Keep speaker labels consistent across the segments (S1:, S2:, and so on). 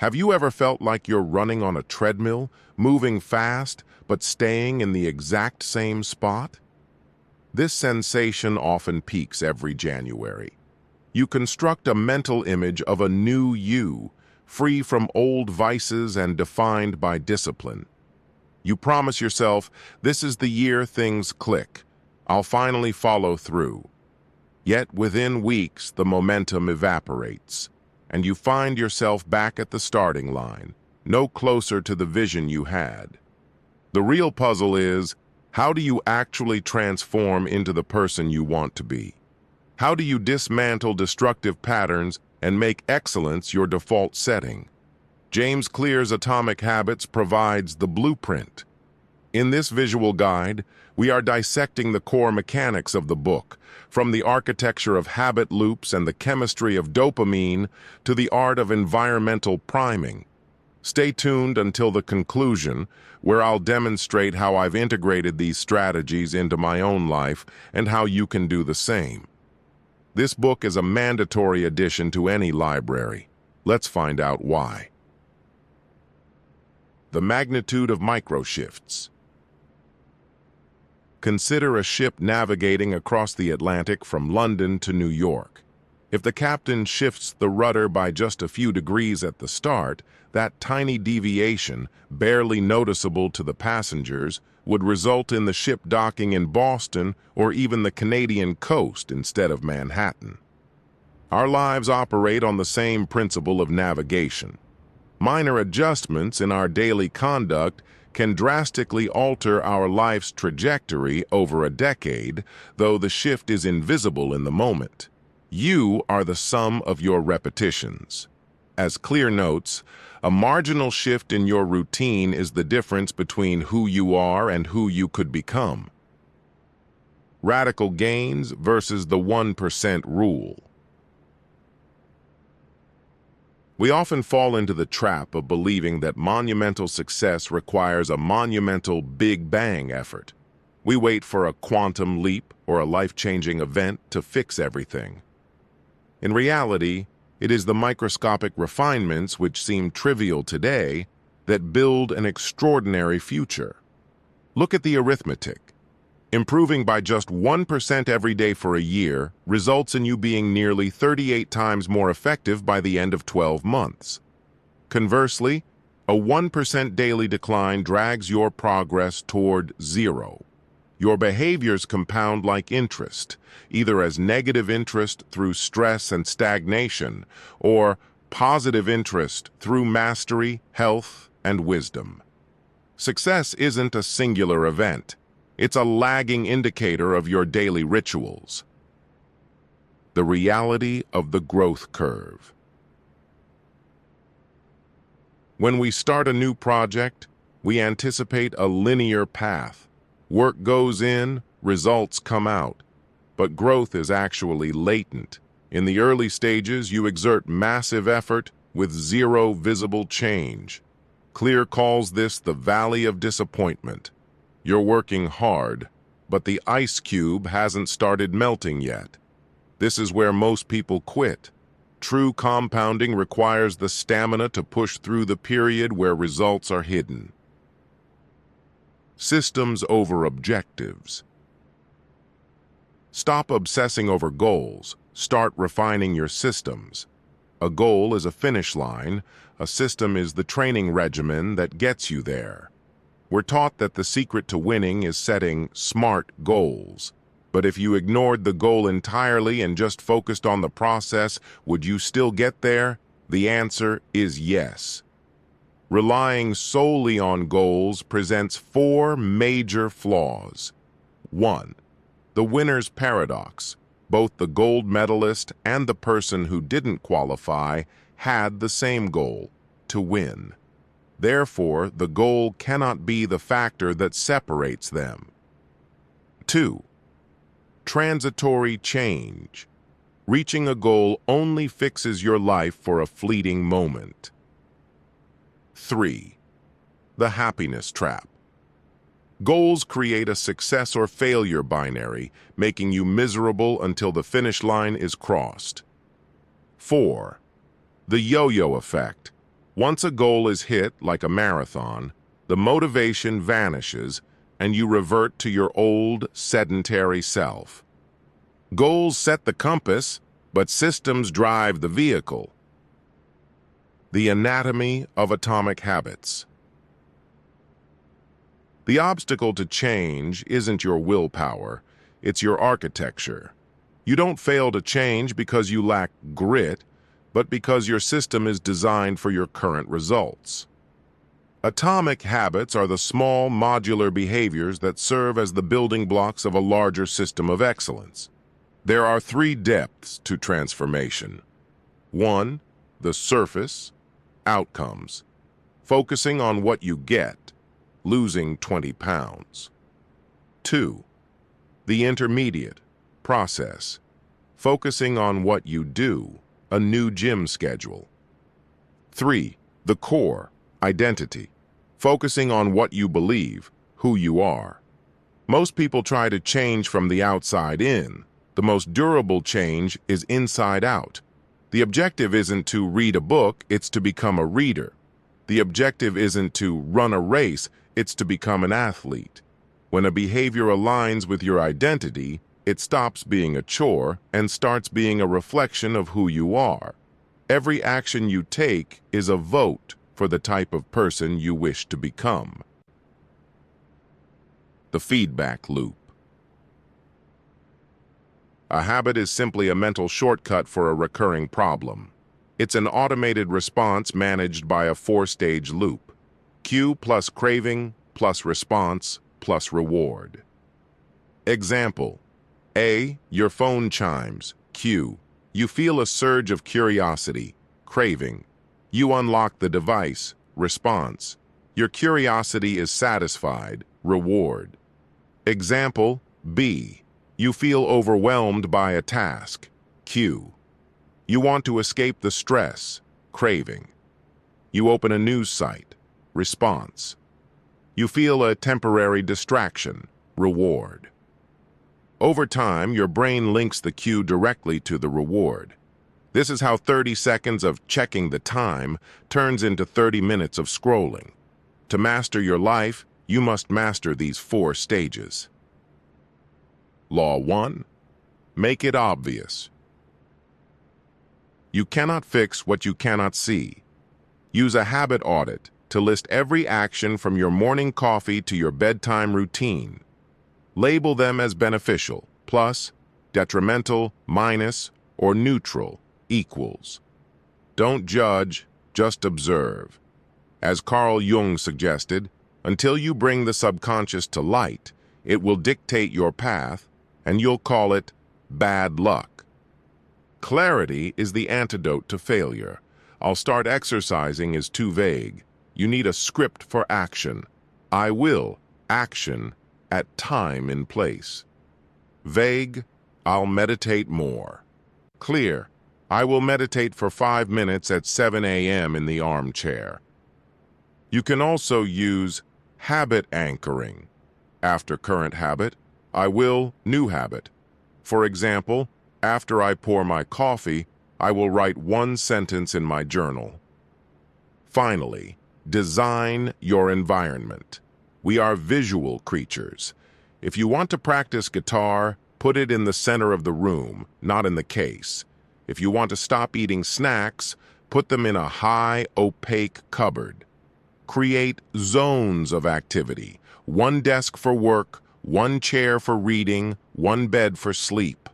S1: Have you ever felt like you're running on a treadmill, moving fast, but staying in the exact same spot? This sensation often peaks every January. You construct a mental image of a new you, free from old vices and defined by discipline. You promise yourself, this is the year things click. I'll finally follow through. Yet within weeks, the momentum evaporates, and you find yourself back at the starting line, no closer to the vision you had. The real puzzle is, how do you actually transform into the person you want to be? How do you dismantle destructive patterns and make excellence your default setting? James Clear's Atomic Habits provides the blueprint. In this visual guide, we are dissecting the core mechanics of the book, from the architecture of habit loops and the chemistry of dopamine to the art of environmental priming. Stay tuned until the conclusion, where I'll demonstrate how I've integrated these strategies into my own life and how you can do the same. This book is a mandatory addition to any library. Let's find out why. The magnitude of microshifts. Consider a ship navigating across the Atlantic from London to New York. If the captain shifts the rudder by just a few degrees at the start, that tiny deviation, barely noticeable to the passengers, would result in the ship docking in Boston or even the Canadian coast instead of Manhattan. Our lives operate on the same principle of navigation. Minor adjustments in our daily conduct can drastically alter our life's trajectory over a decade, though the shift is invisible in the moment. You are the sum of your repetitions. As Clear notes, a marginal shift in your routine is the difference between who you are and who you could become. Radical gains versus the 1% rule. We often fall into the trap of believing that monumental success requires a monumental Big Bang effort. We wait for a quantum leap or a life-changing event to fix everything. In reality, it is the microscopic refinements which seem trivial today that build an extraordinary future. Look at the arithmetic. Improving by just 1% every day for a year results in you being nearly 38 times more effective by the end of 12 months. Conversely, a 1% daily decline drags your progress toward zero. Your behaviors compound like interest, either as negative interest through stress and stagnation, or positive interest through mastery, health, and wisdom. Success isn't a singular event. It's a lagging indicator of your daily rituals. The reality of the growth curve. When we start a new project, we anticipate a linear path. Work goes in, results come out. But growth is actually latent. In the early stages, you exert massive effort with zero visible change. Clear calls this the valley of disappointment. You're working hard, but the ice cube hasn't started melting yet. This is where most people quit. True compounding requires the stamina to push through the period where results are hidden. Systems over objectives. Stop obsessing over goals. Start refining your systems. A goal is a finish line. A system is the training regimen that gets you there. We're taught that the secret to winning is setting smart goals. But if you ignored the goal entirely and just focused on the process, would you still get there? The answer is yes. Relying solely on goals presents 4 major flaws. 1. The winner's paradox. Both the gold medalist and the person who didn't qualify had the same goal, to win. Therefore, the goal cannot be the factor that separates them. 2. Transitory change. Reaching a goal only fixes your life for a fleeting moment. 3. The happiness trap. Goals create a success or failure binary, making you miserable until the finish line is crossed. 4. The yo-yo effect. Once a goal is hit, like a marathon, the motivation vanishes and you revert to your old, sedentary self. Goals set the compass, but systems drive the vehicle. The anatomy of atomic habits. The obstacle to change isn't your willpower, it's your architecture. You don't fail to change because you lack grit, but because your system is designed for your current results. Atomic habits are the small, modular behaviors that serve as the building blocks of a larger system of excellence. There are 3 depths to transformation. 1, the surface, outcomes, focusing on what you get, losing 20 pounds. 2, the intermediate, process, focusing on what you do, a new gym schedule. 3, the core, identity, focusing on what you believe, who you are. Most people try to change from the outside in. The most durable change is inside out. The objective isn't to read a book, it's to become a reader. The objective isn't to run a race, it's to become an athlete. When a behavior aligns with your identity, it stops being a chore and starts being a reflection of who you are. Every action you take is a vote for the type of person you wish to become. The feedback loop. A habit is simply a mental shortcut for a recurring problem. It's an automated response managed by a 4-stage loop. Cue plus craving plus response plus reward. Example: A. Your phone chimes. Cue. You feel a surge of curiosity. Craving. You unlock the device. Response. Your curiosity is satisfied. Reward. Example: B. You feel overwhelmed by a task. Cue. You want to escape the stress. Craving. You open a news site. Response. You feel a temporary distraction. Reward. Over time, your brain links the cue directly to the reward. This is how 30 seconds of checking the time turns into 30 minutes of scrolling. To master your life, you must master these 4 stages. Law 1. Make it obvious. You cannot fix what you cannot see. Use a habit audit to list every action from your morning coffee to your bedtime routine. Label them as beneficial, plus, detrimental, minus, or neutral, equals. Don't judge, just observe. As Carl Jung suggested, until you bring the subconscious to light, it will dictate your path, and you'll call it bad luck. Clarity is the antidote to failure. I'll start exercising is too vague. You need a script for action. I will, action, at time and place. Vague, I'll meditate more. Clear, I will meditate for 5 minutes at 7 a.m. in the armchair. You can also use habit anchoring. After current habit, I will new habit. For example, after I pour my coffee, I will write 1 sentence in my journal. Finally, design your environment. We are visual creatures. If you want to practice guitar, put it in the center of the room, not in the case. If you want to stop eating snacks, put them in a high, opaque cupboard. Create zones of activity. 1 desk for work, 1 chair for reading, 1 bed for sleep.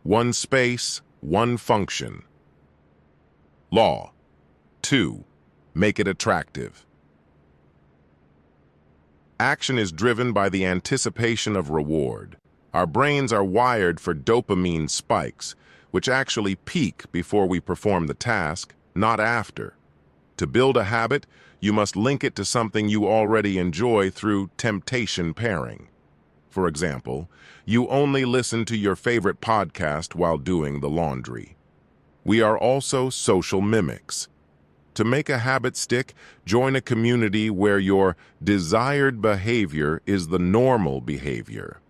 S1: 1 space, 1 function. Law 2. Make it attractive. Action is driven by the anticipation of reward. Our brains are wired for dopamine spikes, which actually peak before we perform the task, not after. To build a habit, you must link it to something you already enjoy through temptation pairing. For example, you only listen to your favorite podcast while doing the laundry. We are also social mimics. To make a habit stick, join a community where your desired behavior is the normal behavior.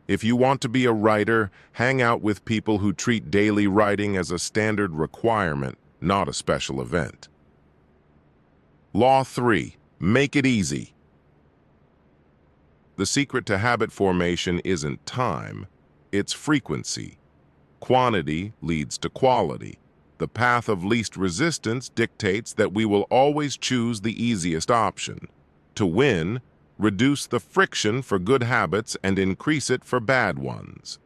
S1: If you want to be a writer, hang out with people who treat daily writing as a standard requirement, not a special event. Law 3. Make it easy. The secret to habit formation isn't time, it's frequency. Quantity leads to quality. The path of least resistance dictates that we will always choose the easiest option. To win, reduce the friction for good habits and increase it for bad ones.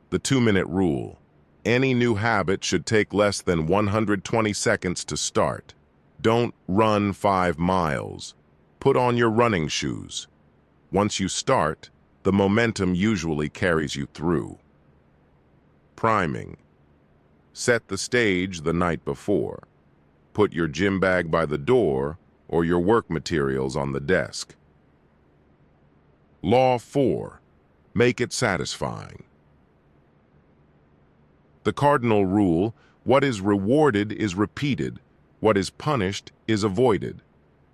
S1: The 2-minute rule. Any new habit should take less than 120 seconds to start. Don't run 5 miles. Put on your running shoes. Once you start, the momentum usually carries you through. Priming. Set the stage the night before. Put your gym bag by the door or your work materials on the desk. Law 4. Make it satisfying. The cardinal rule, what is rewarded is repeated, what is punished is avoided.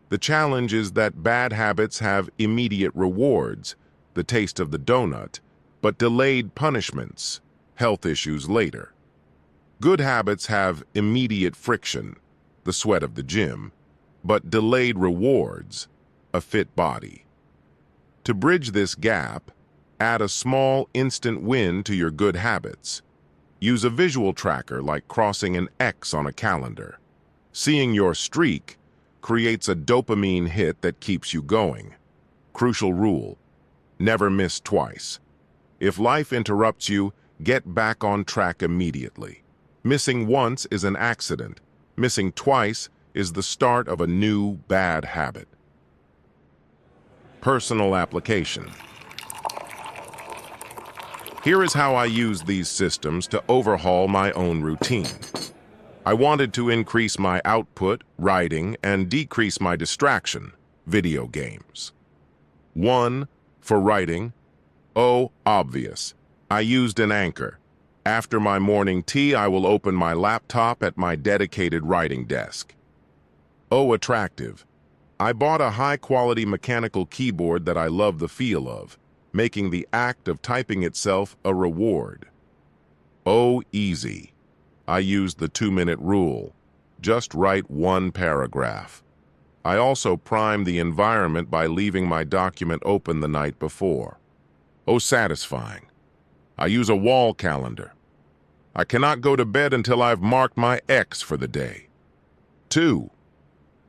S1: The challenge is that bad habits have immediate rewards, the taste of the donut, but delayed punishments, health issues later. Good habits have immediate friction, the sweat of the gym, but delayed rewards, a fit body. To bridge this gap, add a small instant win to your good habits. Use a visual tracker like crossing an X on a calendar. Seeing your streak creates a dopamine hit that keeps you going. Crucial rule: never miss twice. If life interrupts you, get back on track immediately. Missing once is an accident. Missing twice is the start of a new bad habit. Personal application. Here is how I use these systems to overhaul my own routine. I wanted to increase my output, writing, and decrease my distraction, video games. 1. For writing. Obvious. I used an anchor. After my morning tea, I will open my laptop at my dedicated writing desk. Attractive. I bought a high-quality mechanical keyboard that I love the feel of, making the act of typing itself a reward. Easy. I used the 2-minute rule. Just write 1 paragraph. I also primed the environment by leaving my document open the night before. Satisfying. I use a wall calendar. I cannot go to bed until I've marked my X for the day. 2.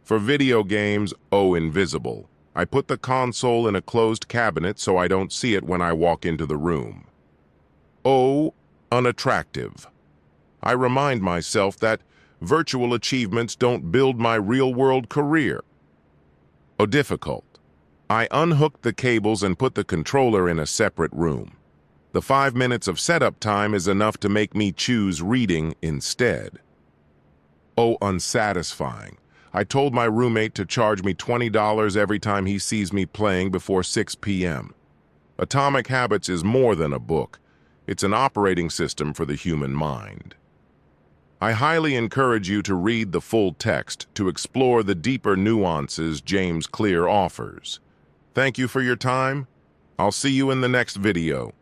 S1: For video games, invisible. I put the console in a closed cabinet so I don't see it when I walk into the room. Unattractive. I remind myself that virtual achievements don't build my real-world career. Difficult. I unhooked the cables and put the controller in a separate room. The 5 minutes of setup time is enough to make me choose reading instead. Unsatisfying. I told my roommate to charge me $20 every time he sees me playing before 6 p.m. Atomic Habits is more than a book. It's an operating system for the human mind. I highly encourage you to read the full text to explore the deeper nuances James Clear offers. Thank you for your time. I'll see you in the next video.